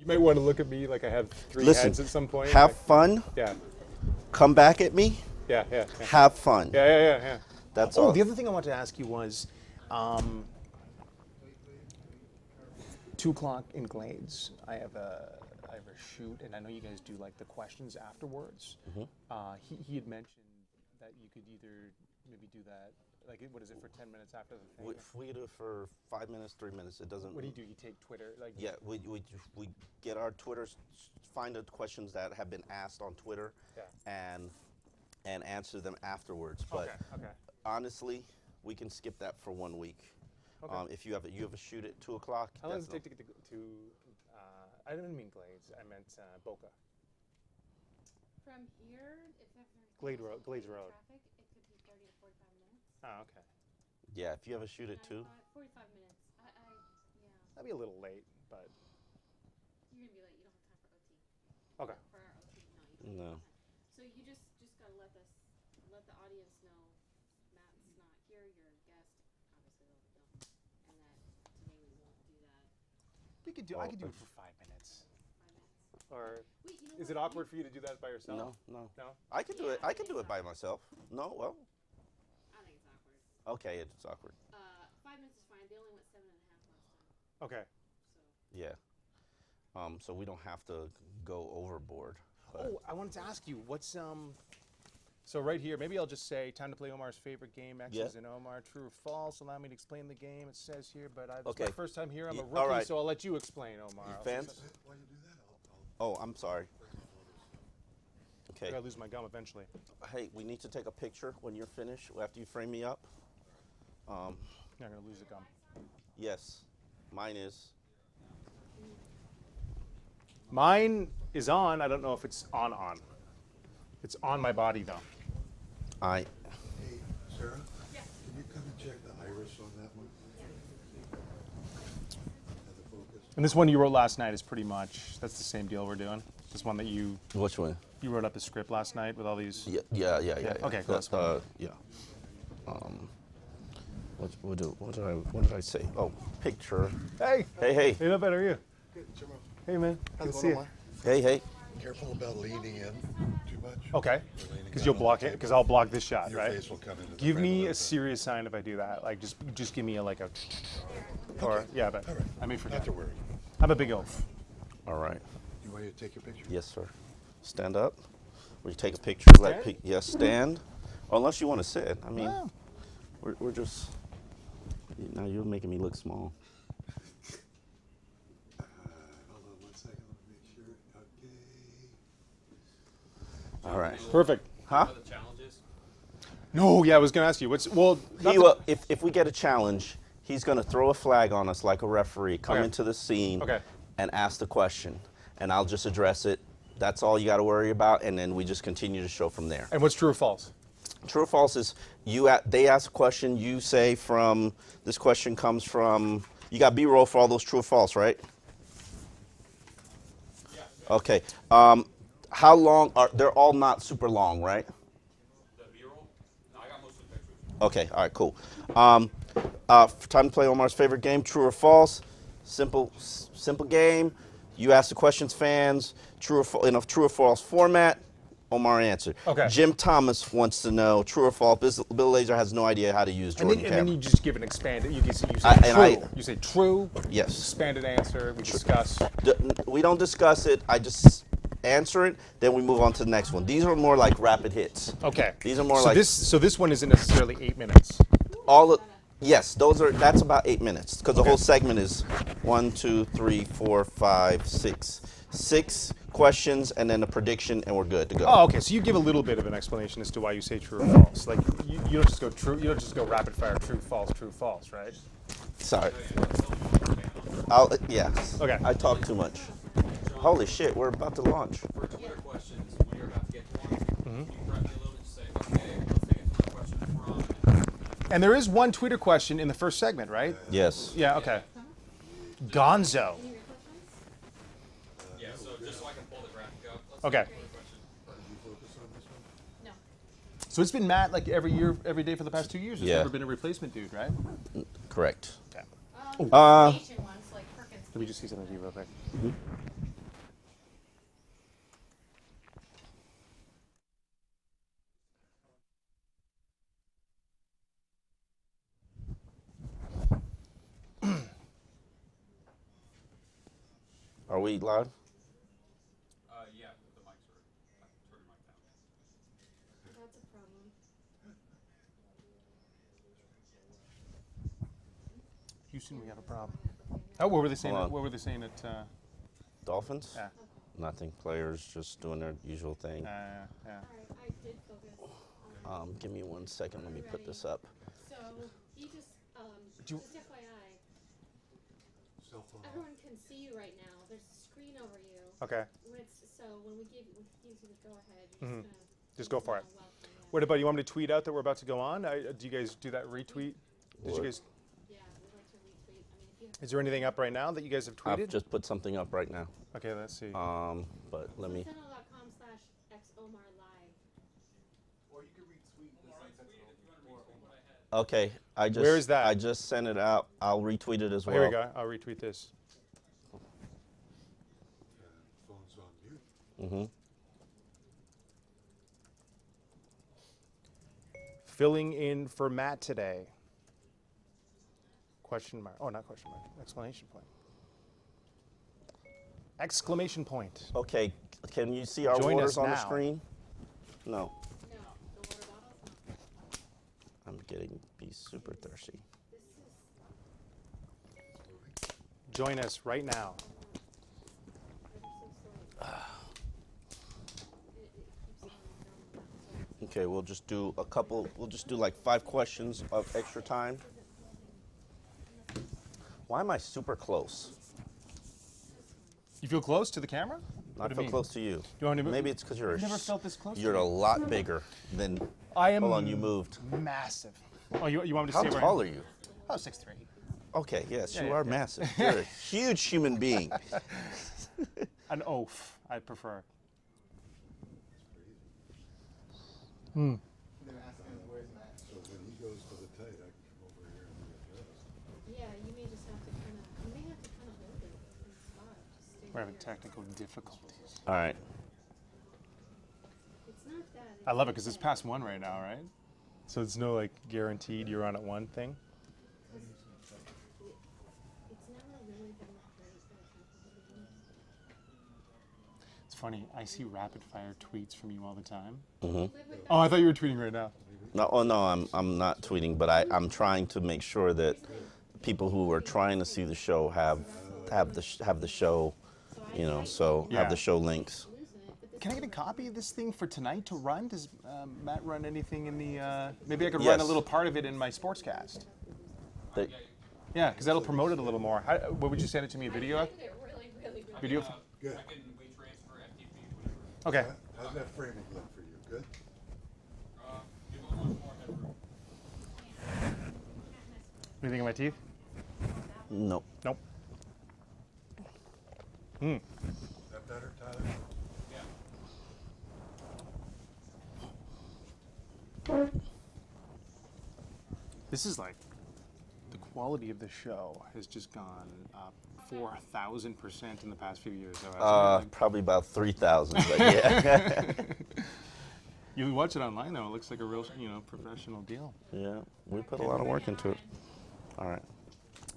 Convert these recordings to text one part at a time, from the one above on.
You might want to look at me like I have three heads at some point. Have like, fun. Yeah. Come back at me. Yeah. Have fun. Yeah. That's all. The other thing I wanted to ask you was, 2:00 in Glades. I have a shoot, and I know you guys do like the questions afterwards. He had mentioned that you could either maybe do that. Like, what is it, for 10 minutes after the thing? We do it for 5 minutes, 3 minutes. It doesn't. What do? You take Twitter? Like, Yeah, we get our Twitters, find the questions that have been asked on Twitter, and answer them afterwards. But honestly, we can skip that for 1 week. Okay. If you have a shoot at 2:00. How long does it take to get to? I didn't mean Glades. I meant Boca. From here, if Glades Road. Traffic, it could be 30 to 45 minutes. Oh, okay. Yeah, if you have a shoot at 2. 45 minutes. Yeah. That'd be a little late, but. You're gonna be late. You don't have time for OT. Okay. For our OT, no. You don't No. have time. So you just gotta let the audience know Matt's not here. You're a guest. Obviously, they'll know, and that today we won't do that. We could do. I could do it for 5 minutes. 5 minutes. Or Wait, you know is what? it awkward for you to do that by yourself? No. No. I can do it. I can do it by myself. No, well, I think it's awkward. okay, it's awkward. 5 minutes is fine. They only went 7.5 last time. Okay. So. Yeah. So we don't have to go overboard. Oh, I wanted to ask you, what's so right here, maybe I'll just say, time to play Omar's favorite game, X's and Omar, true or false. Allow me to explain the game, it says here, but it's my first time here. I'm a rookie, all right. so I'll let you explain, Omar. Fans? While you do that, Oh, I'm sorry. Okay. I gotta lose my gum eventually. Hey, we need to take a picture when you're finished, after you frame me up. You're not gonna lose the gum. Yes, mine is. Mine is on. I don't know if it's on. It's on my body, though. I. Hey, Sarah? Yeah. Can you come and check the iris on that one? And the focus? And this one you wrote last night is pretty much, that's the same deal we're doing. This one that you Which one? wrote up the script last night with all these. Yeah. Okay, cool. That's fine. Yeah. What did I say? Oh, picture. Hey! Hey. Hey, not bad, are you? Good, Jimmo. Hey, man. How's Good to it see you. going, Hey. Careful about leaning in too much. Okay. You're leaning Because down you'll on block the it, table. because I'll block this shot, Your right? face will come into the Give frame me little a bit. serious sign if I do that. Like, just give me a, like a, or, yeah, but All right. I may Not forget. to worry. I'm a big oaf. All right. You want me to take your picture? Yes, sir. Stand up. We take a picture. Stand? Yes, stand. Unless you want to sit. I mean, Wow. we're just. Now you're making me look small. Hold on 1 second. Let me make sure. Okay. All right. Perfect. Huh? The challenges. No, yeah, I was going to ask you. What's, well, He will, if we get a challenge, he's going to throw a flag on us like a referee, come Okay. into the scene, Okay. and ask the question, and I'll just address it. That's all you got to worry about, and then we just continue to show from there. and what's true or false? True or false is they ask a question, you say from, this question comes from, you got B-roll for all those true or false, right? Yeah. Okay. How long they're all not super long, right? The B-roll. No, I got most of the pictures. Okay, all right, cool. Time to play Omar's favorite game, true or false. Simple game. You ask the questions, fans, in a true or false format. Omar answered. Okay. Jim Thomas wants to know, true or false. Bill Lazor has no idea how to use And Jordan then you Cameron. just give an expanded, you say and true. You say true, Yes. expanded answer, we discuss. We don't discuss it. I just answer it, then we move on to the next one. These are more like rapid hits. Okay. These are more so like this one isn't necessarily 8 minutes. Yes, that's about 8 minutes because the whole segment is 1, 2, 3, 4, 5, 6. 6 questions and then a prediction, and we're good to go. Oh, okay. So you give a little bit of an explanation as to why you say true or false. Like you don't just go true. You don't just go rapid fire true, false, right? Sorry. Yes. Okay. I talk too much. Holy shit, we're about to launch. For Twitter questions, when you're about to get to one, can you prep me a little bit to say, okay, let's take a Twitter question from. And there is one Twitter question in the first segment, right? Yes. Yeah. Okay. Gonzo. Yeah, so just so I can pull the graphic up. Let's Okay. take a Twitter question. Did you focus on this one? No. So it's been Matt like every year, every day for the past 2 years. There's Yeah. never been a replacement dude, right? Correct. Okay. Nation ones like Perkins. Let me just see something to you real quick. Are we live? Yeah, the mics are. Turn your mic down. That's a problem. Houston, we have a problem. Oh, what were they saying? Hold on. What were they saying at? Dolphins? Yeah. Nothing. Players just doing their usual thing. Yeah. All right, I did focus on. Give me 1 second. Let me put this up. So he just, Do you- just FYI, Cell phone. everyone can see you right now. There's a screen over you. Okay. When we give you the go ahead, you're Mhm. just gonna. Just go for it. welcome, yeah. What about you? Want me to tweet out that we're about to go on? Do you guys do that retweet? Did you What? guys? Yeah, we'd like to retweet. I mean, if you have. Is there anything up right now that you guys have tweeted? I've just put something up right now. Okay, let's see. But let me. Sentinel.com/xOmarLive. Or you can retweet the Okay, I just. Where is that? I just sent it out. I'll retweet it as Oh, well. here we go. I'll retweet this. phone's on mute. Mm-hmm. Filling in for Matt today. Question mark. Oh, not question mark. Exclamation point. Exclamation point. Okay, can you see our Join waters us on the now. screen? No, No, the water bottles. I'm getting be super thirsty. This is. Join us right now. I'm so sorry. It keeps on going. Okay, we'll just do a couple. We'll just do like 5 questions of extra time. Why am I super close? You feel close to the camera? I What do you feel mean? close to you. You want me to move? Maybe it's because you're. I've never felt this close to You're you. a lot bigger than. I am. Hold on, you moved. Massive. Oh, you want me to How see where tall are you? Oh, 6'3". Okay, yes, Yeah, you yeah, are yeah. massive. You're a huge human being. An oaf, I prefer. So when he goes to the tight, I can come over here and readjust. Yeah, you may just have to kind of. You may have to kind of hold it in the spot. Just stay We're having there. technical difficulties. All right. It's not that. I love it because it's past 1 right now, right? So it's no like guaranteed you're on at 1 thing. It's never really been that great for the technical meetings. It's funny. I see rapid fire tweets from you all the time. Mm-hmm. Live with Oh, I thought you were tweeting right now. No, oh no, I'm not tweeting, but I'm trying to make sure that people who are trying to see the show have the show, you know, so Yeah. have the show links. losing it, but this Can I get a copy of this thing for tonight to run? Does Matt run anything in the? Maybe I could run a Yes. little part of it in my sportscast. They- Yeah, because that'll promote it a little more. What would you send it to me? A video? I did it really, really, really. Video? Good. I can transfer FTP, whatever. Okay. How's that framing look for you? Good? Give it one more headroom. What do you think of my teeth? Nope. Nope. Is that better, Tyler? Yeah. This is like the quality of the show has just gone up 4,000% in the past few years. though, hasn't it? Probably about 3,000, but yeah. You watch it online though; it looks like a real, professional deal. Yeah, we put a lot of work into it. All right.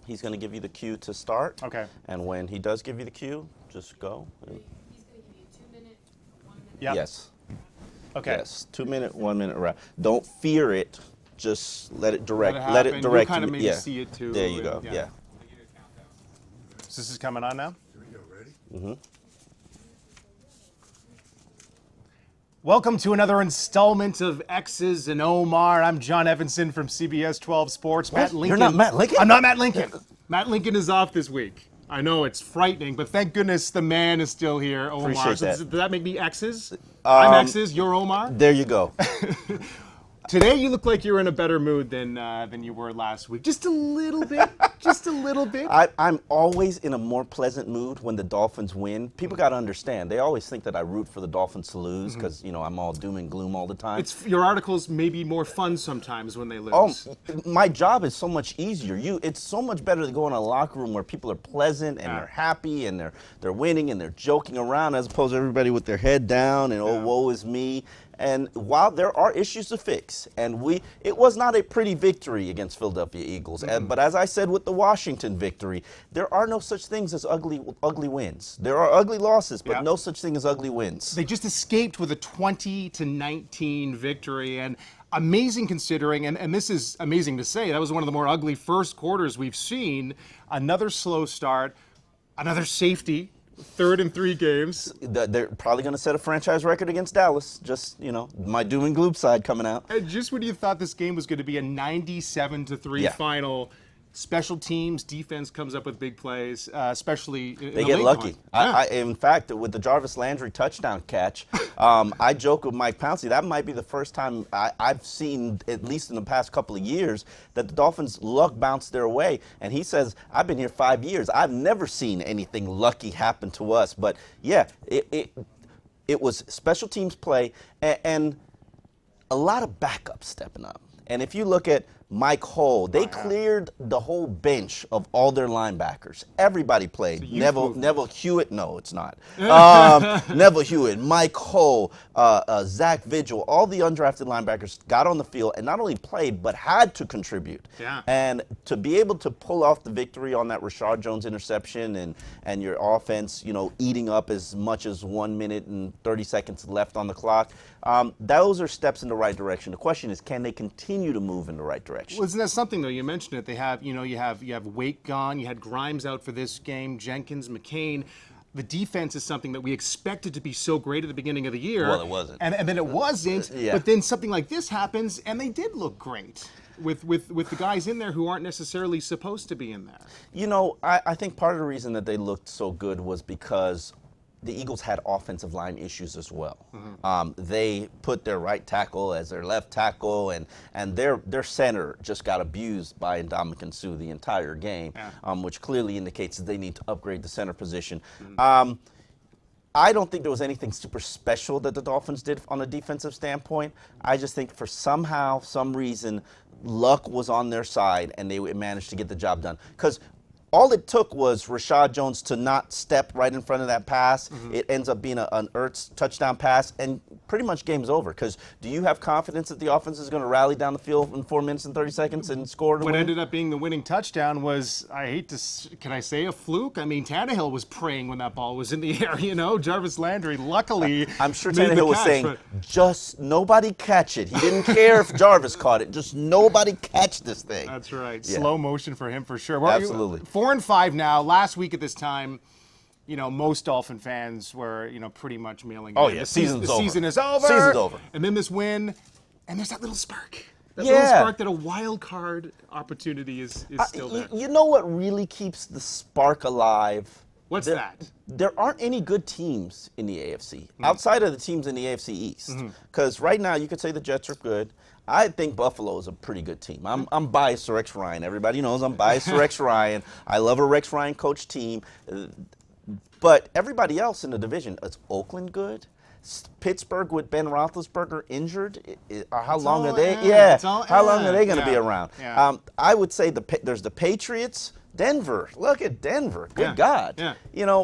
He's going to give you the cue to start. Okay. And when he does give you the cue, just go. He's going to give you 2 minute, 1 minute. Yep. Yes. Okay. Yes. 2 minute, 1 minute round. Don't fear it. Just let it direct. Let it Let it happen. direct. You kind of you. maybe Yeah. see it too. There you and- go. Yeah. I give you a countdown. So this is coming on now. Here we go. Ready? Mm-hmm. Welcome to another installment of X's and Omar. I'm John Evanson from CBS 12 Sports. Matt Lincoln. You're not Matt Lincoln? I'm not Matt Lincoln. Matt Lincoln is off this week. I know it's frightening, but thank goodness the man is still here, Omar. Appreciate So that. does that make me X's? I'm X's. You're Omar. There you go. Today you look like you're in a better mood than you were last week. Just a little bit. Just a little bit. I'm always in a more pleasant mood when the Dolphins win. People got to understand. They always think that I root for the Dolphins to lose because, I'm all doom and gloom all the time. Your articles may be more fun sometimes when they lose. Oh, my job is so much easier. It's so much better to go in a locker room where people are pleasant and they're happy and they're winning and they're joking around as opposed to everybody with their head down and oh woe is me. And while there are issues to fix, and it was not a pretty victory against Philadelphia Eagles. But as I said with the Washington victory, there are no such things as ugly wins. There are ugly losses, but no such thing as ugly wins. They just escaped with a 20-19 victory, and amazing considering, and this is amazing to say, that was one of the more ugly first quarters we've seen. Another slow start, another safety, third in 3 games. They're probably going to set a franchise record against Dallas. Just, my doom and gloom side coming out. And just when you thought this game was going to be a 97-3 final, special teams, defense comes up with big plays, especially in They the get late lucky. going. In fact, with the Jarvis Landry touchdown catch, I joke with Mike Pouncey, that might be the first time I've seen, at least in the past couple of years, that the Dolphins' luck bounced their way. And he says, I've been here 5 years. I've never seen anything lucky happen to us. But, yeah, it was special teams play and a lot of backups stepping up. And if you look at Mike Hull, they cleared the whole bench of all their linebackers. Everybody played. Neville Hewitt, no, it's not. Neville Hewitt, Mike Hull, Zach Vigil, all the undrafted linebackers got on the field and not only played, but had to contribute. Yeah. And to be able to pull off the victory on that Rashard Jones interception and your offense, eating up as much as 1 minute and 30 seconds left on the clock, those are steps in the right direction. The question is, can they continue to move in the right direction? Well, isn't that something though? You mentioned it. They have, you have Wake gone. You had Grimes out for this game. Jenkins, McCain. The defense is something that we expected to be so great at the beginning of the year. Well, it wasn't. And then it wasn't. But then something like this happens, and they did look great with the guys in there who aren't necessarily supposed to be in there. I think part of the reason that they looked so good was because the Eagles had offensive line issues as well. They put their right tackle as their left tackle, and their center just got abused by Ndamukong Suh the entire game, which clearly indicates that they need to upgrade the center position. I don't think there was anything super special that the Dolphins did on a defensive standpoint. I just think for some reason, luck was on their side, and they managed to get the job done. Because all it took was Rashad Jones to not step right in front of that pass. It ends up being an Ertz touchdown pass, and pretty much game's over. Because do you have confidence that the offense is going to rally down the field in 4 minutes and 30 seconds and score to What win? ended up being the winning touchdown was, can I say a fluke? I mean, Tannehill was praying when that ball was in the air, Jarvis Landry, luckily. I'm sure made the Tannehill was catch, saying, but just nobody catch it. He didn't care if Jarvis caught it. Just nobody catch this thing. That's right. Yeah. Slow motion for him for sure. Well, Absolutely. 4-5 now. Last week at this time, most Dolphin fans were, pretty much mailing. Oh, in. yeah, The season's over. season is over. Season's over. And then this win, and there's that little spark. That little spark that a wild card opportunity is still there. You know what really keeps the spark alive? What's that? There aren't any good teams in the AFC outside of the teams in the AFC East. Because right now you could say the Jets are good. I think Buffalo is a pretty good team. I'm biased to Rex Ryan. Everybody knows I'm biased to Rex Ryan. I love a Rex Ryan coach team. But everybody else in the division, is Oakland good? Pittsburgh with Ben Roethlisberger injured? How long are they? How long are they going to be around? Yeah. I would say there's the Patriots. Denver. Look at Denver. Good God. Yeah.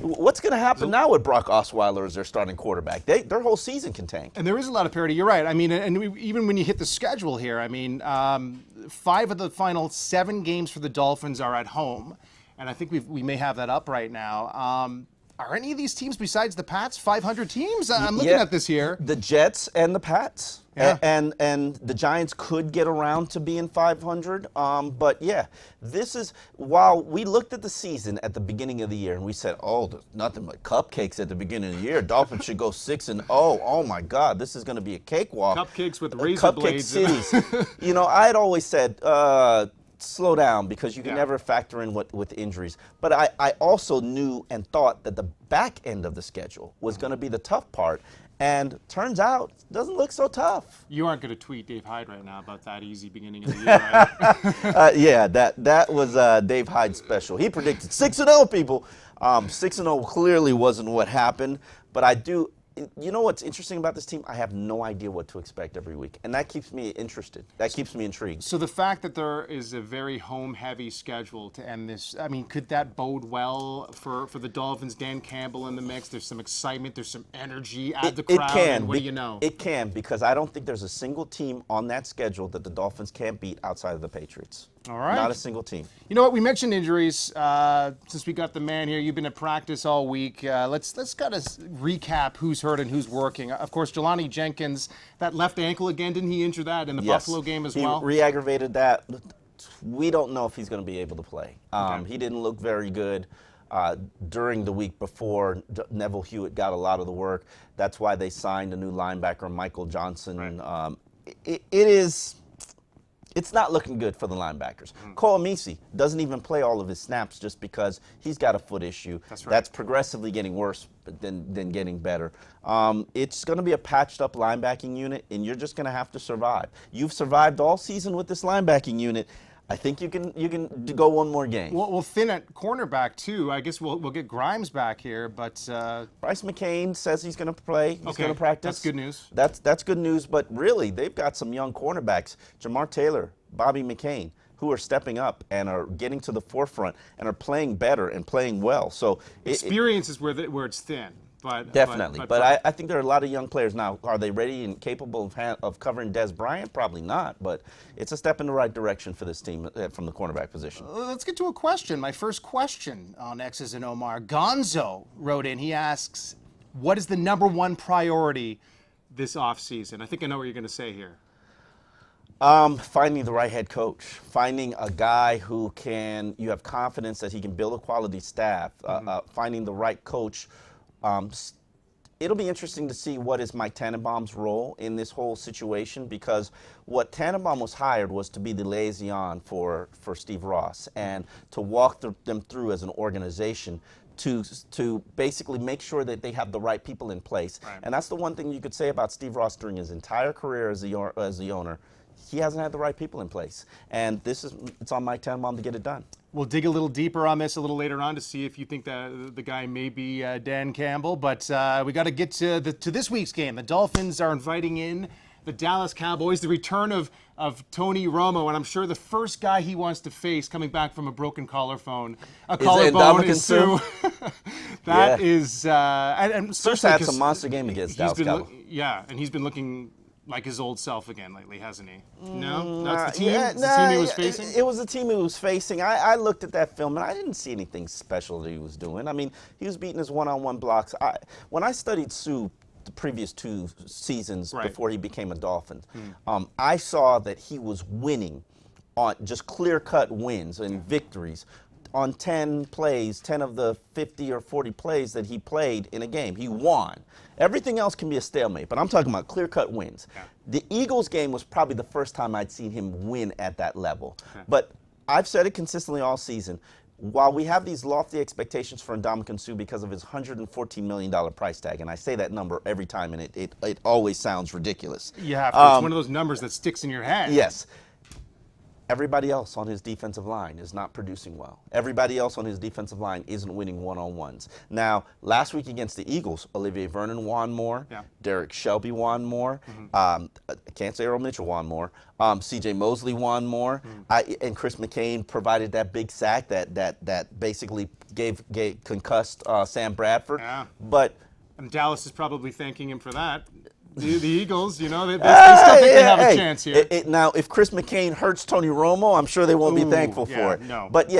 What's going to happen now with Brock Osweiler as their starting quarterback? Their whole season can tank. And there is a lot of parity. You're right. I mean, even when you hit the schedule here, I mean, 5 of the final 7 games for the Dolphins are at home, and I think we may have that up right now. Are any of these teams besides the Pats 500 teams? I'm looking at this here. The Jets and the Pats. Yeah. And the Giants could get around to being 500. But yeah, while we looked at the season at the beginning of the year and we said, there's nothing but cupcakes at the beginning of the year. Dolphins should go 6-0. Oh my God, this is going to be a cakewalk. Cupcakes with razor blades. Cupcake cities. I had always said, slow down, because you can never factor in with injuries. But I also knew and thought that the back end of the schedule was going to be the tough part. And turns out, it doesn't look so tough. You aren't going to tweet Dave Hyde right now about that easy beginning of the year, right? Yeah, that was Dave Hyde's special. He predicted 6-0, people. 6-0 clearly wasn't what happened. But you know what's interesting about this team? I have no idea what to expect every week, and that keeps me interested. That keeps me intrigued. So the fact that there is a very home-heavy schedule to end this, I mean, could that bode well for the Dolphins? Dan Campbell in the mix. There's some excitement. There's some energy. Add the crowd. It can. And what do you know? It can, because I don't think there's a single team on that schedule that the Dolphins can't beat outside of the Patriots. All right. Not a single team. You know what? We mentioned injuries. Since we got the man here, you've been at practice all week. Let's kind of recap who's hurt and who's working. Of course, Jelani Jenkins, that left ankle again. Didn't he injure that in the Buffalo game as well? He re-aggravated that. We don't know if he's going to be able to play. He didn't look very good during the week before. Neville Hewitt got a lot of the work. That's why they signed a new linebacker, Michael Johnson. Right. It's not looking good for the linebackers. Cole Misi doesn't even play all of his snaps just because he's got a foot issue. That's right. That's progressively getting worse than getting better. It's going to be a patched up linebacking unit, and you're just going to have to survive. You've survived all season with this linebacking unit. I think you can go one more game. We'll thin at cornerback too. I guess we'll get Grimes back here, but Bryce McCain says he's going to play. He's going to practice. That's good news. That's good news. But really, they've got some young cornerbacks, Jamar Taylor, Bobby McCain, who are stepping up and are getting to the forefront and are playing better and playing well. So experience is where it's thin. Definitely. But I think there are a lot of young players now. Are they ready and capable of covering Des Bryant? Probably not, but it's a step in the right direction for this team from the cornerback position. Let's get to a question. My first question on X's and Omar. Gonzo wrote in. He asks, what is the number one priority this offseason? I think I know what you're going to say here. Finding the right head coach, finding a guy who you have confidence that he can build a quality staff, finding the right coach. It'll be interesting to see what is Mike Tannenbaum's role in this whole situation, because what Tannenbaum was hired was to be the liaison for Steve Ross and to walk them through as an organization to basically make sure that they have the right people in place. Right. And that's the one thing you could say about Steve Ross during his entire career as the owner. He hasn't had the right people in place. And it's on Mike Tannenbaum to get it done. We'll dig a little deeper on this a little later on to see if you think that the guy may be Dan Campbell. But we got to get to this week's game. The Dolphins are inviting in the Dallas Cowboys, the return of Tony Romo, and I'm sure the first guy he wants to face coming back from a broken collarbone is Sue. That is, and Sue's had some monster game against Dallas Cowboys. And he's been looking like his old self again lately, hasn't he? No? That's the team? It's the team he was facing? It was the team he was facing. I looked at that film, and I didn't see anything special that he was doing. I mean, he was beating his one-on-one blocks. When I studied Sue the previous 2 seasons before he became a Dolphin, I saw that he was winning on just clear-cut wins and victories on 10 plays, 10 of the 50 or 40 plays that he played in a game. He won. Everything else can be a stalemate, but I'm talking about clear-cut wins. Yeah. The Eagles game was probably the first time I'd seen him win at that level. Okay. But I've said it consistently all season. While we have these lofty expectations for Ndamukong Suh because of his $114 million price tag, and I say that number every time, and it always sounds ridiculous. You have to. It's one of those numbers that sticks in your head. Yes. Everybody else on his defensive line is not producing well. Everybody else on his defensive line isn't winning one-on-ones. Now, last week against the Eagles, Olivier Vernon won more. Yeah. Derek Shelby won more. I can't say Earl Mitchell won more. C.J. Mosley won more. And Chris McCain provided that big sack that basically gave concussed Sam Bradford. Yeah. And Dallas is probably thanking him for that. The Eagles, they still think they have a chance here. Now, if Chris McCain hurts Tony Romo, I'm sure they won't be thankful for it. No. But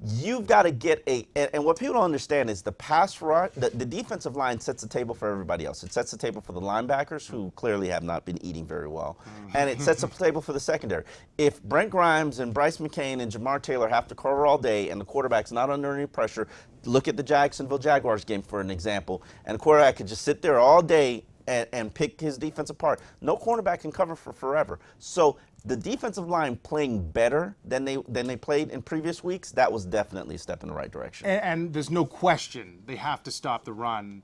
you've got to get and what people don't understand is the pass rush, the defensive line sets the table for everybody else. It sets the table for the linebackers, who clearly have not been eating very well. And it sets the table for the secondary. If Brent Grimes and Bryce McCain and Jamar Taylor have to cover all day and the quarterback's not under any pressure, look at the Jacksonville Jaguars game for an example, and the quarterback could just sit there all day and pick his defense apart. No cornerback can cover for forever. So the defensive line playing better than they played in previous weeks, that was definitely a step in the right direction. And there's no question they have to stop the run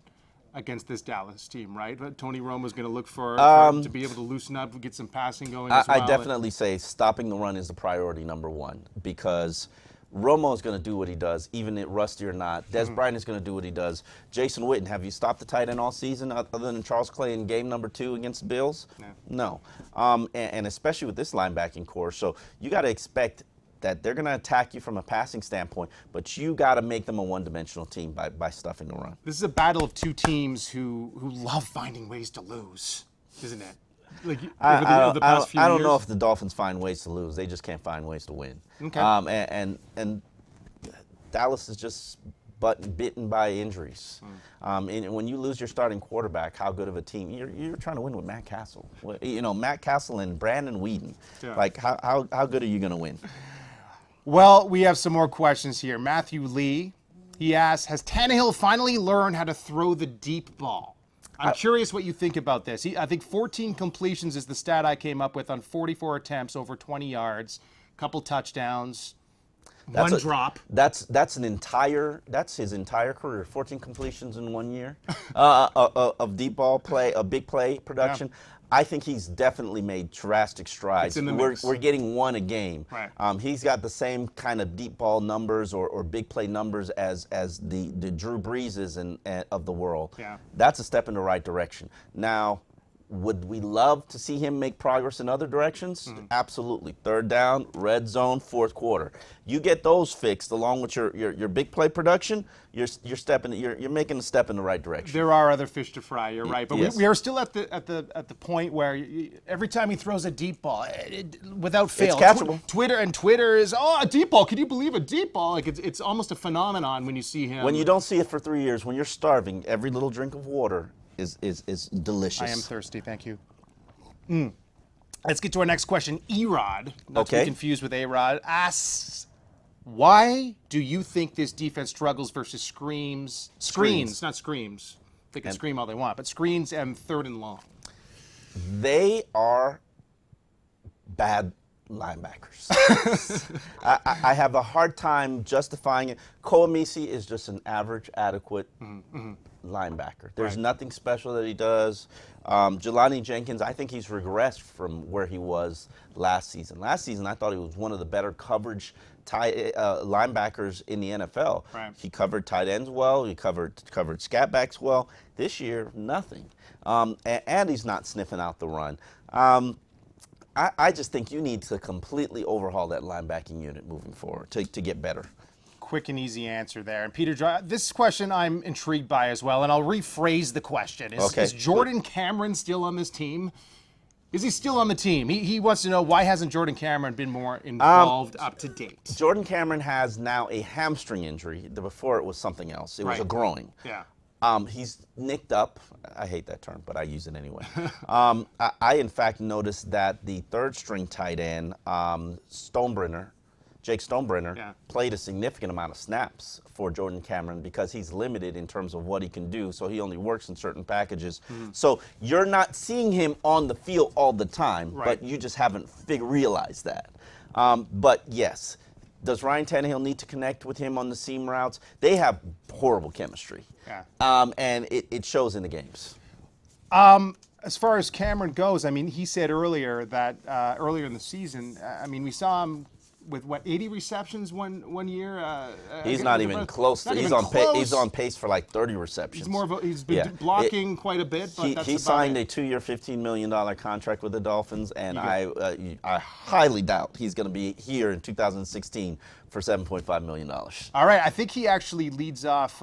against this Dallas team, right? Tony Romo's going to look for to be able to loosen up, get some passing going as well. I definitely say stopping the run is the priority number 1, because Romo's going to do what he does, even if rusty or not. Des Bryant is going to do what he does. Jason Witten, have you stopped the tight end all season other than Charles Clay in game number 2 against the Bills? No. And especially with this linebacking core. So you got to expect that they're going to attack you from a passing standpoint, but you got to make them a one-dimensional team by stuffing the run. This is a battle of two teams who love finding ways to lose, isn't it? Like over the past few I don't years? know if the Dolphins find ways to lose. They just can't find ways to win. Okay. And Dallas is just bitten by injuries. And when you lose your starting quarterback, how good of a team? You're trying to win with Matt Castle. You know, Matt Castle and Brandon Weeden. Yeah. Like, how good are you going to win? Well, we have some more questions here. Matthew Lee, he asks, has Tannehill finally learned how to throw the deep ball? I'm curious what you think about this. I think 14 completions is the stat I came up with on 44 attempts, over 20 yards, couple touchdowns, one drop. That's his entire career. 14 completions in 1 year of deep ball play, a big play production. Yeah. I think he's definitely made drastic strides. We're getting one a game. Right. He's got the same kind of deep ball numbers or big play numbers as the Drew Breeses of the world. Yeah. That's a step in the right direction. Now, would we love to see him make progress in other directions? Absolutely. Third down, red zone, fourth quarter. You get those fixed along with your big play production. You're making a step in the right direction. There are other fish to fry. You're right, but yes. we are still at the point where every time he throws a deep ball, without fail, it's catchable. Twitter is a deep ball. Can you believe a deep ball? Like it's almost a phenomenon when you see him. When you don't see it for 3 years, when you're starving, every little drink of water is delicious. I am thirsty, thank you. Let's get to our next question. Erod, not to be confused with A-Rod, asks, why do you think this defense struggles versus screens, not screams. They can scream all they want, but screens and third and long? They are bad linebackers. I have a hard time justifying it. Koamisi is just an average, adequate linebacker. There's nothing special that he does. Jelani Jenkins, I think he's regressed from where he was last season. Last season, I thought he was one of the better coverage linebackers in the NFL. Right. He covered tight ends well. He covered scat backs well. This year, nothing. And he's not sniffing out the run. I just think you need to completely overhaul that linebacking unit moving forward to get better. Quick and easy answer there. And Peter, this question I'm intrigued by as well, and I'll rephrase the question. Is Jordan Cameron still on this team? Is he still on the team? He wants to know, why hasn't Jordan Cameron been more involved up to date? Jordan Cameron has now a hamstring injury. Before it was something else. It was a groin. Yeah. He's nicked up. I hate that term, but I use it anyway. I in fact noticed that the third string tight end, Jake Stonebrenner, played a significant amount of snaps for Jordan Cameron because he's limited in terms of what he can do, so he only works in certain packages. So you're not seeing him on the field all the time, but you just haven't realized that. But yes, does Ryan Tannehill need to connect with him on the seam routes? They have horrible chemistry, and it shows in the games. As far as Cameron goes, I mean, he said earlier that earlier in the season, I mean, we saw him with 80 receptions one year. He's not even close. He's on pace for like 30 receptions. He's been blocking quite a bit. But he signed a 2-year, $15 million contract with the Dolphins, and I highly doubt he's going to be here in 2016 for $7.5 million. All right, I think he actually leads off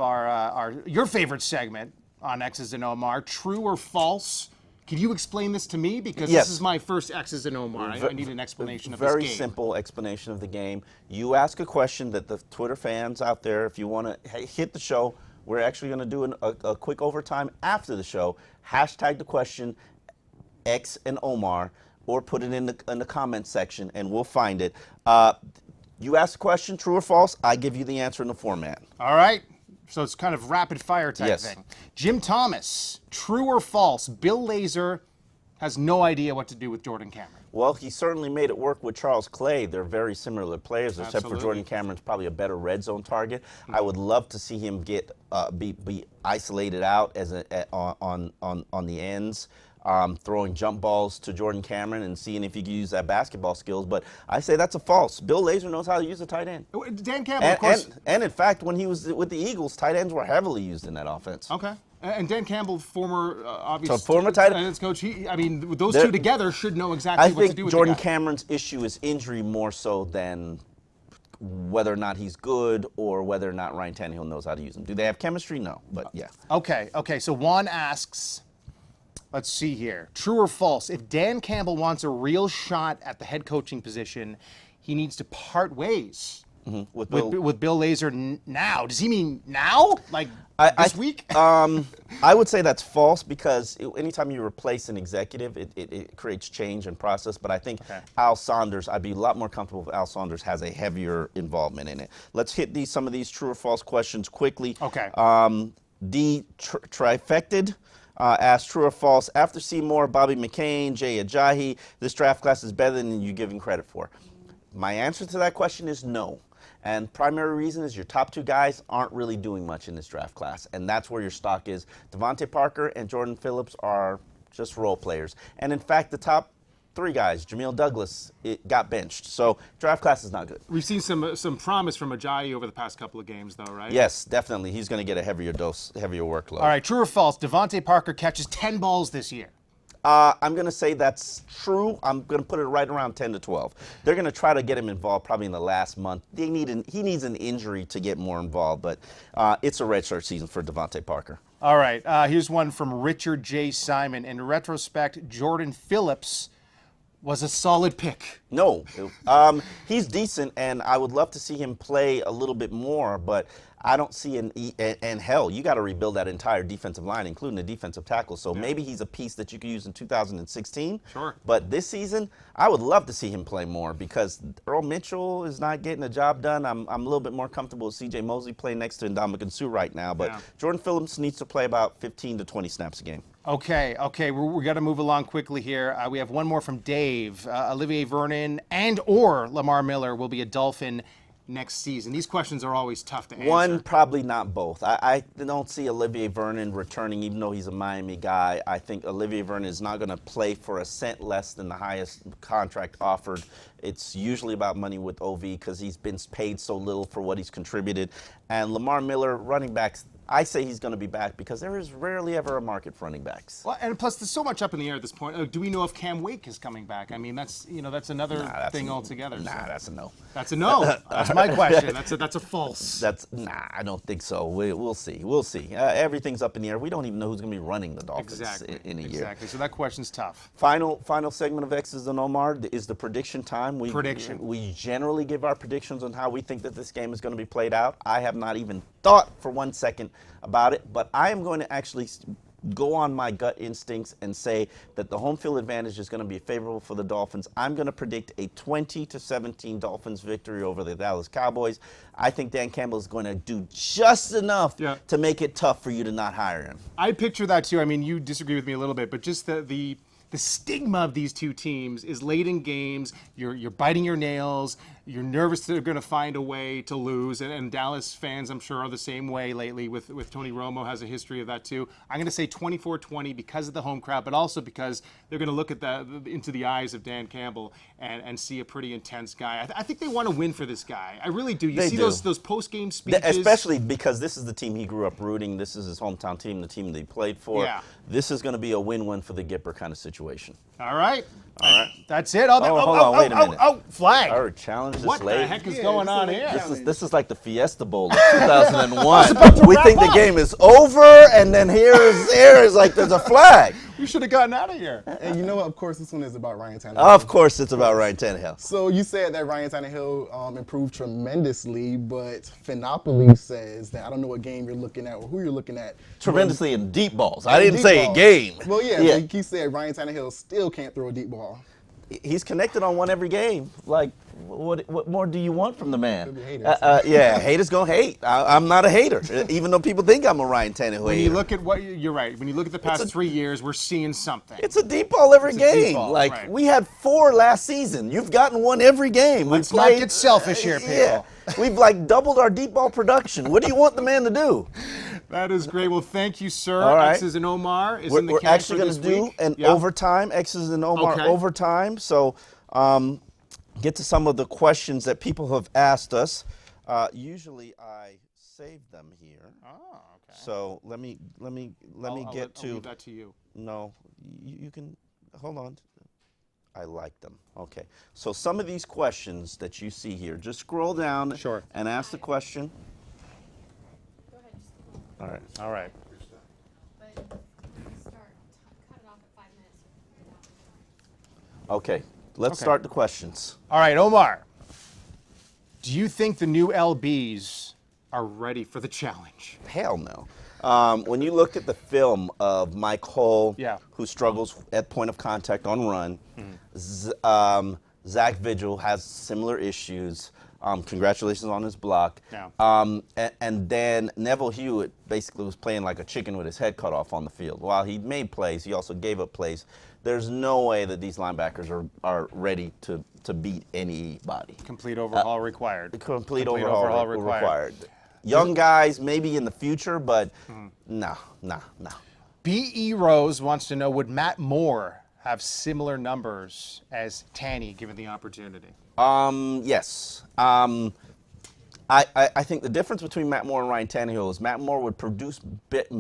your favorite segment on X's and Omar, True or False. Can you explain this to me? Because this is my first X's and Omar. I need an explanation of this game. Very simple explanation of the game. You ask a question that the Twitter fans out there, if you want to hit the show, we're actually going to do a quick overtime after the show. Hashtag the question, X and Omar, or put it in the comment section, and we'll find it. You ask a question, true or false, I give you the answer in the format. All right. So it's kind of rapid fire type thing. Jim Thomas, true or false, Bill Lazor has no idea what to do with Jordan Cameron. Well, he certainly made it work with Charles Clay. They're very similar players, except for Jordan Cameron's probably a better red zone target. I would love to see him be isolated out as on the ends. throwing jump balls to Jordan Cameron and seeing if he can use that basketball skills. But I say that's a false. Bill Lazor knows how to use a tight end. Dan Campbell, of course. And in fact, when he was with the Eagles, tight ends were heavily used in that offense. Okay. And Dan Campbell, former So former tight ends coach, those two together should know exactly what to do with Jordan the guy. Cameron's issue is injury more so than whether or not he's good or whether or not Ryan Tannehill knows how to use him. Do they have chemistry? No, but yeah. Okay, so Juan asks, let's see here, true or false, if Dan Campbell wants a real shot at the head coaching position, he needs to part ways with Bill Lazor now. Does he mean now? Like this week? I would say that's false because anytime you replace an executive, it creates change and process. But I think Al Saunders, I'd be a lot more comfortable if Al Saunders has a heavier involvement in it. Let's hit some of these true or false questions quickly. Okay. Trifected asked true or false. After Seymour, Bobby McCain, Jay Ajayi, this draft class is better than you give him credit for. My answer to that question is no. And primary reason is your top two guys aren't really doing much in this draft class. And that's where your stock is. Devontae Parker and Jordan Phillips are just role players. And in fact, the top three guys, Jamil Douglas, got benched. So draft class is not good. We've seen some promise from Ajayi over the past couple of games, though, right? Yes, definitely. He's going to get a heavier workload. All right, true or false, Devontae Parker catches 10 balls this year. I'm going to say that's true. I'm going to put it right around 10 to 12. They're going to try to get him involved probably in the last month. He needs an injury to get more involved, but it's a redshirt season for Devontae Parker. All right, here's one from Richard J. Simon. In retrospect, Jordan Phillips was a solid pick. No, he's decent, and I would love to see him play a little bit more, but I don't see and hell, you got to rebuild that entire defensive line, including the defensive tackle. So maybe he's a piece that you could use in 2016. Sure. But this season, I would love to see him play more because Earl Mitchell is not getting the job done. I'm a little bit more comfortable with C.J. Mosley playing next to Ndamukong Suh right now. But Jordan Phillips needs to play about 15 to 20 snaps a game. Okay, we got to move along quickly here. We have one more from Dave. Olivier Vernon and or Lamar Miller will be a Dolphin next season. These questions are always tough to answer. One, probably not both. I don't see Olivier Vernon returning, even though he's a Miami guy. I think Olivier Vernon is not going to play for a cent less than the highest contract offered. It's usually about money with OV because he's been paid so little for what he's contributed. And Lamar Miller, running backs, I say he's going to be back because there is rarely ever a market for running backs. Well, and plus, there's so much up in the air at this point. Do we know if Cam Wake is coming back? I mean, that's another thing altogether. That's a no. That's a no. That's my question. That's a false. I don't think so. We'll see. We'll see. Everything's up in the air. We don't even know who's going to be running the Dolphins in a year. Exactly. So that question's tough. Final segment of X's and Omar is the prediction time. Prediction. We generally give our predictions on how we think that this game is going to be played out. I have not even thought for 1 second about it, but I am going to actually go on my gut instincts and say that the home field advantage is going to be favorable for the Dolphins. I'm going to predict a 20-17 Dolphins victory over the Dallas Cowboys. I think Dan Campbell is going to do just enough to make it tough for you to not hire him. I picture that too. I mean, you disagree with me a little bit, but just the stigma of these two teams is late in games, you're biting your nails, you're nervous they're going to find a way to lose, and Dallas fans, I'm sure, are the same way lately with Tony Romo has a history of that too. I'm going to say 24-20 because of the home crowd, but also because they're going to look at into the eyes of Dan Campbell and see a pretty intense guy. I think they want to win for this guy. I really do. You see those post-game speeches? Especially because this is the team he grew up rooting. This is his hometown team, the team that he played for. Yeah. This is going to be a win-win for the Gipper kind of situation. All right. That's it. Hold on, wait a minute. Flag. Our challenge this What late. the heck is going on here? This is like the Fiesta Bowl of 2001. We think the game is over, and then here is like there's a flag. We should have gotten out of here. And you know what? Of course, this one is about Ryan Tannehill. Of course, it's about Ryan Tannehill. So you said that Ryan Tannehill improved tremendously, but Phenopoly says that I don't know what game you're looking at or who you're looking at. Tremendously in deep balls. I didn't say a game. Well, yeah. He said Ryan Tannehill still can't throw a deep ball. He's connected on one every game. Like, what more do you want from the man? Haters. Haters gonna hate. I'm not a hater, even though people think I'm a Ryan Tannehill hater. When you look at you're right. When you look at the past 3 years, we're seeing something. It's a deep ball every game. We had 4 last season. You've gotten one every game. Let's not get selfish here, people. Yeah. We've doubled our deep ball production. What do you want the man to do? That is great. Well, thank you, sir. All right. X's and Omar is We're, in the we're can actually for going to this do week. an Yeah. overtime, X's and Omar Okay. overtime. So get to some of the questions that people have asked us. Usually I save them here. Oh, okay. So let me I'll leave that to you. No, you can, hold on. I like them. Okay. So some of these questions that you see here, just scroll down Sure. and ask the question. Go ahead, just keep going. All right. All right. But cut it off at 5 minutes. Okay. Let's Okay. start the questions. All right, Omar. Do you think the new LBs are ready for the challenge? Hell no. When you look at the film of Mike Hull, Yeah. who struggles at point of contact on run, Zach Vigil has similar issues. Congratulations on his block. Yeah. And then Neville Hewitt basically was playing like a chicken with his head cut off on the field. While he made plays, he also gave up plays. There's no way that these linebackers are ready to beat anybody. Complete overhaul required. Complete overhaul required. Young guys, maybe in the future, but no. B.E. Rose wants to know, would Matt Moore have similar numbers as Tanny given the opportunity? Yes. I think the difference between Matt Moore and Ryan Tannehill is Matt Moore would produce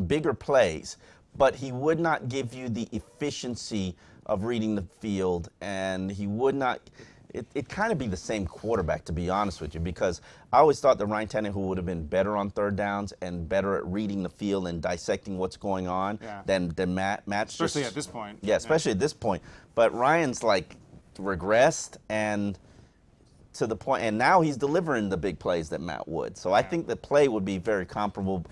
bigger plays, but he would not give you the efficiency of reading the field, and he would not. It kind of be the same quarterback, to be honest with you, because I always thought that Ryan Tannehill would have been better on third downs and better at reading the field and dissecting what's going on than Matt. Matt's Especially just, at this point. Yeah, especially at this point. But Ryan's like regressed and to the point, and now he's delivering the big plays that Matt would. So I think the play would be very comparable.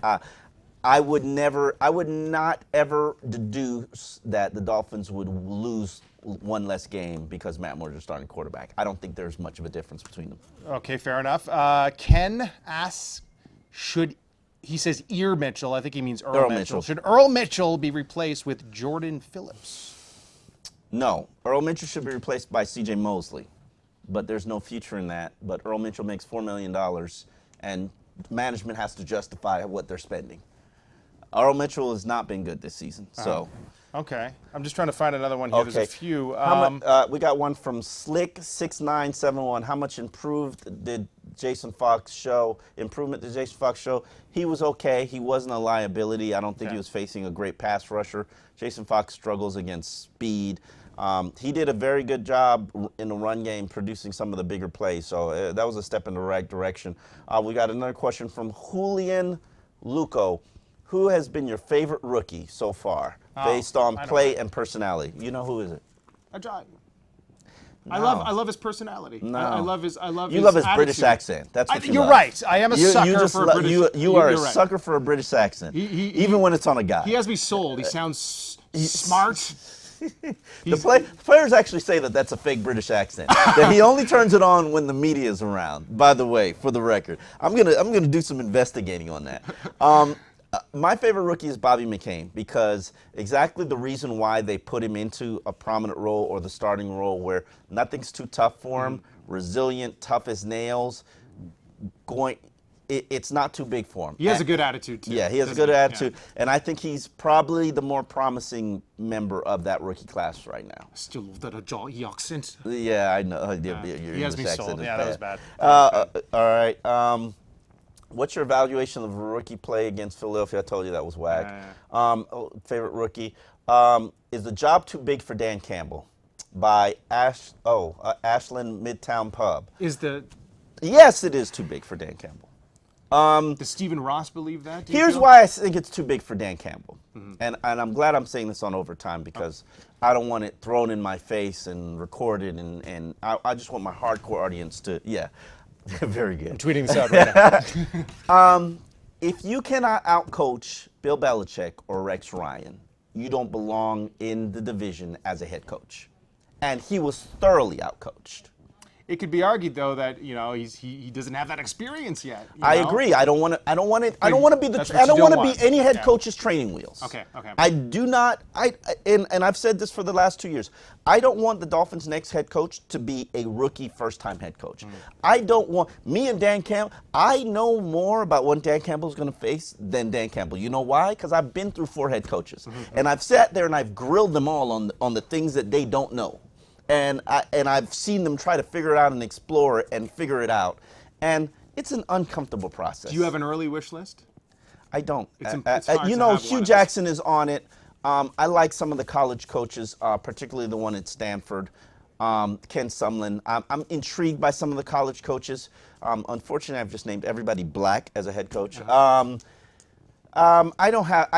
I would not ever deduce that the Dolphins would lose one less game because Matt Moore's a starting quarterback. I don't think there's much of a difference between them. Okay, fair enough. Ken asks, he says Ear Mitchell, I think he means Earl Mitchell. Should Earl Mitchell be replaced with Jordan Phillips? No, Earl Mitchell should be replaced by C.J. Mosley, but there's no future in that. But Earl Mitchell makes $4 million, and management has to justify what they're spending. Earl Mitchell has not been good this season, so. Okay, I'm just trying to find another one here. Okay. There's a few. We got one from Slick6971. How much improved did Jason Fox show? Improvement did Jason Fox show? He was okay. He wasn't a liability. I don't think he was facing a great pass rusher. Jason Fox struggles against speed. He did a very good job in the run game producing some of the bigger plays, so that was a step in the right direction. We got another question from Julian Luco. Who has been your favorite rookie so far, based on play and personality? You know who is it? I love his personality. No. I love his British accent. That's what you're love. right. I am a sucker for a British. You are a right. sucker for a British accent, even when it's on a guy. He has me sold. He sounds smart. The players actually say that that's a fake British accent. That he only turns it on when the media is around. By the way, for the record, I'm gonna do some investigating on that. My favorite rookie is Bobby McCain because exactly the reason why they put him into a prominent role or the starting role where nothing's too tough for him, resilient, tough as nails, it's not too big for him. He has a good attitude too. Yeah, he has a good attitude, and I think he's probably the more promising member of that rookie class right now. Still love that Geordie accent. Yeah, I know. He has me sold. Yeah, that was bad. All right. What's your evaluation of rookie play against Philadelphia? I told you that was whack. Favorite rookie. Is the job too big for Dan Campbell? By Ashland Midtown Pub. Yes, it is too big for Dan Campbell. Does Stephen Ross believe that? Here's why I think it's too big for Dan Campbell. And I'm glad I'm saying this on overtime because I don't want it thrown in my face and recorded, and I just want my hardcore audience to, very good. I'm tweeting this out right now. If you cannot outcoach Bill Belichick or Rex Ryan, you don't belong in the division as a head coach. And he was thoroughly outcoached. it could be argued though that he doesn't have that experience yet. I agree. I don't want to. I don't want to be the. That's what I don't you want don't to want. be any head Yeah. coach's training wheels. Okay. I do not. And I've said this for the last 2 years. I don't want the Dolphins' next head coach to be a rookie first-time head coach. I don't want me and Dan Campbell. I know more about what Dan Campbell's going to face than Dan Campbell. You know why? Because I've been through 4 head coaches, and I've sat there and I've grilled them all on the things that they don't know, and I've seen them try to figure it out and explore it and figure it out, and it's an uncomfortable process. Do you have an early wish list? I don't. It's hard to have Hugh one. Jackson is on it. I like some of the college coaches, particularly the one at Stanford, Ken Sumlin. I'm intrigued by some of the college coaches. Unfortunately, I've just named everybody black as a head coach. I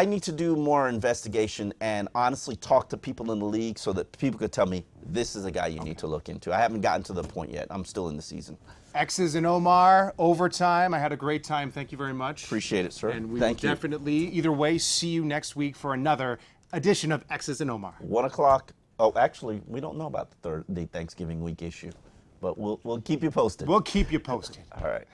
need to do more investigation and honestly talk to people in the league so that people could tell me this is a guy you need to look into. I haven't gotten to the point yet. I'm still in the season. X's and Omar, overtime. I had a great time. Thank you very much. Appreciate it, sir. And we Thank will you. definitely, either way, see you next week for another edition of X's and Omar. 1 o'clock. Oh, actually, we don't know about the Thanksgiving week issue, but we'll keep you posted. We'll keep you posted. All right.